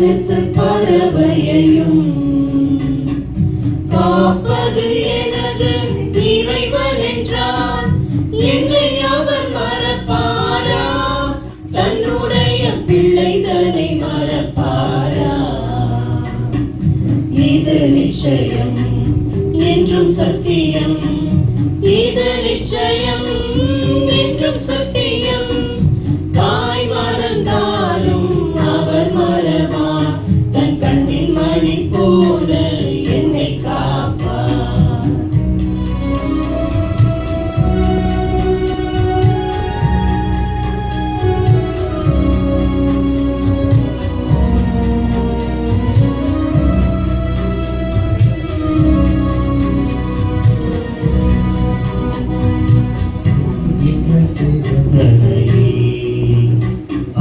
வானத்து பறவையையும் காப்பது எனது இறைவன் என்றார். என்னை அவர் மறப்பாரா? தன்னுடைய பிள்ளைதனை மறப்பாரா? இது நிச்சயம் என்றும் சத்தியம், இது நிச்சயம் என்றும் சத்தியம். தாய் மறந்தாலும் அவர் மறவார், தன் கண்ணின் மணி போல என்னை காப்பார்.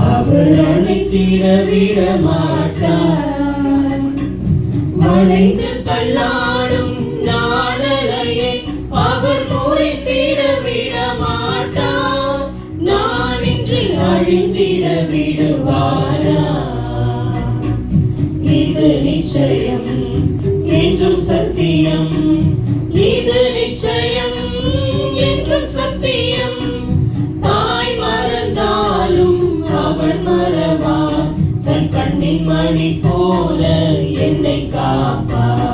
அவர் அணைத்திட விட மாட்டார். வளைந்து தள்ளாடும் நாணலையை அவர் முறைத்திட விட மாட்டார். நான் இன்று அழிந்திட விடுவாரா? இது நிச்சயம் என்றும் சத்தியம், இது நிச்சயம் என்றும் சத்தியம். தாய் மறந்தாலும் அவர் மறவார், தன் கண்ணின் மணி போல என்னை காப்பார்.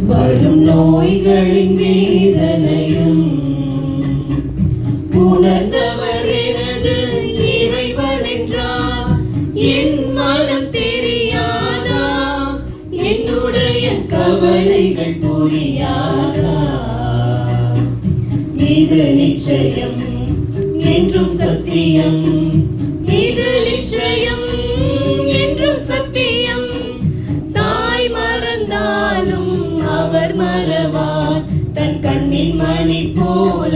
வரும் நோய்களின் வேதனையும் உணர்ந்தவர் எனது இறைவன் என்றார். என் மனம் தெரியாதா? என்னுடைய கவலைகள் புரியாதா? இது நிச்சயம் என்றும் சத்தியம், இது நிச்சயம் என்றும் சத்தியம். தாய் மறந்தாலும் அவர் மறவார், தன் கண்ணின் மணி போல